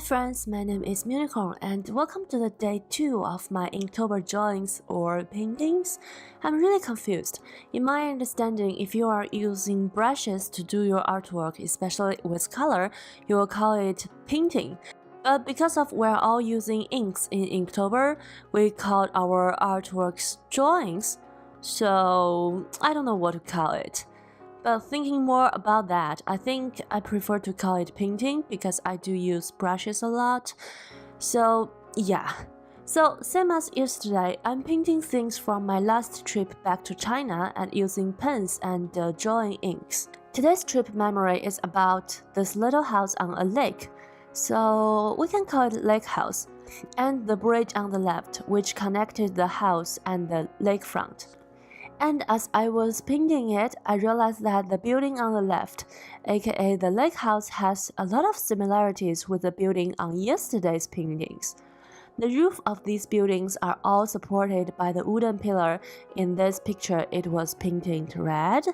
friends, my name is Meonicorn and welcome to the day 2 of my Inktober drawings or paintings. I'm really confused. In my understanding, if you are using brushes to do your artwork, especially with color, you will call it painting. But because of we're all using inks in Inktober, we called our artworks drawings. So I don't know what to call it. But thinking more about that, I think I prefer to call it painting because I do use brushes a lot. So yeah. So same as yesterday, I'm painting things from my last trip back to China and using pens and drawing inks. Today's trip memory is about this little house on a lake. So we can call it lake house. And the bridge on the left, which connected the house and the lakefront. And as I was painting it, I realized that the building on the left, aka the lake house, has a lot of similarities with the building on yesterday's paintings. The roof of these buildings are all supported by the wooden pillar. In this picture, it was painted red.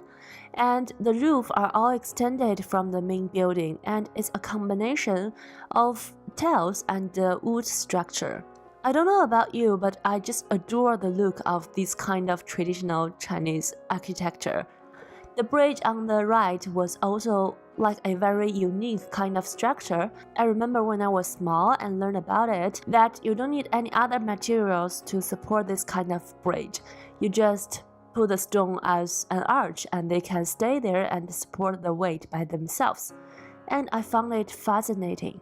And the roof are all extended from the main building, and it's a combination of tiles and wood structure. I don't know about you, but I just adore the look of this kind of traditional Chinese architecture. The bridge on the right was also like a very unique kind of structure. I remember when I was small and learned about it that you don't need any other materials to support this kind of bridge. You just put the stone as an arch and they can stay there and support the weight by themselves. And I found it fascinating.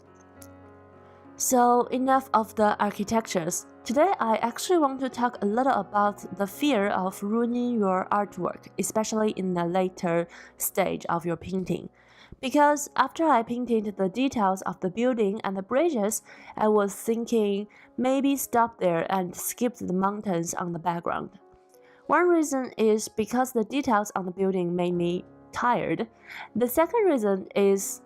So enough of the architectures. Today I actually want to talk a little about the fear of ruining your artwork, especially in the later stage of your painting. Because after I painted the details of the building and the bridges, I was thinking maybe stop there and skip the mountains on the background. One reason is because the details on the building made me tired. The second reason is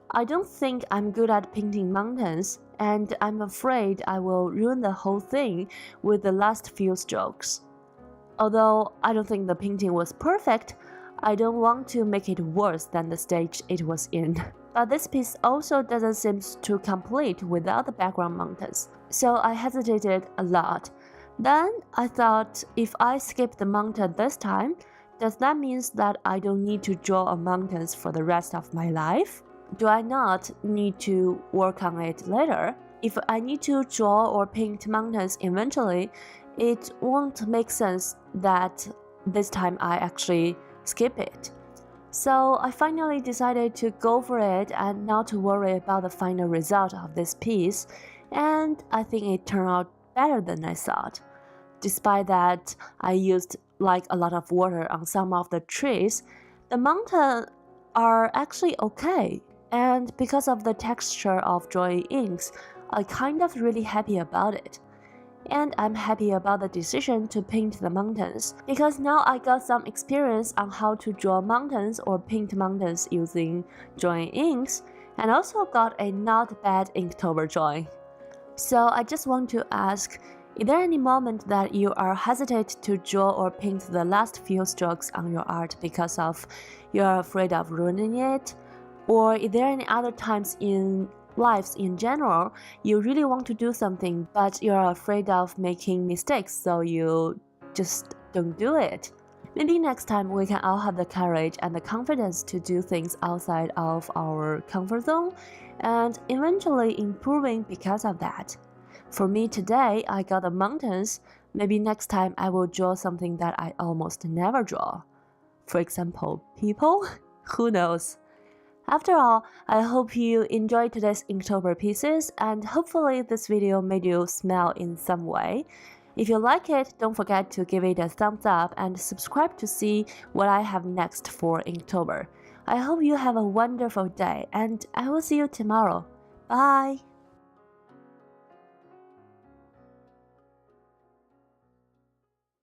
I don't think I'm good at painting mountains, and I'm afraid I will ruin the whole thing with the last few strokes. Although I don't think the painting was perfect, I don't want to make it worse than the stage it was in. But this piece also doesn't seem to complete without the background mountains, so I hesitated a lot. Then I thought, if I skip the mountain this time, does that mean that I don't need to draw mountains for the rest of my life? Do I not need to work on it later? If I need to draw or paint mountains eventually, it won't make sense that this time I actually skip it. So I finally decided to go for it and not to worry about the final result of this piece, and I think it turned out better than I thought. Despite that I used like a lot of water on some of the trees, the mountains are actually okay. And because of the texture of drawing inks, I'm kind of really happy about it. And I'm happy about the decision to paint the mountains, because now I got some experience on how to draw mountains or paint mountains using drawing inks, and also got a not bad Inktober drawing. So I just want to ask, is there any moment that you are hesitant to draw or paint the last few strokes on your art because of you're afraid of ruining it? Or is there any other times in lives in general you really want to do something but you're afraid of making mistakes, so you just don't do it? Maybe next time we can all have the courage and the confidence to do things outside of our comfort zone and eventually improving because of that. For me today, I got the mountains. Maybe next time I will draw something that I almost never draw. For example, people? Who knows? After all, I hope you enjoyed today's Inktober pieces, and hopefully this video made you smile in some way. If you like it, don't forget to give it a thumbs up and subscribe to see what I have next for Inktober. I hope you have a wonderful day, and I will see you tomorrow. Bye!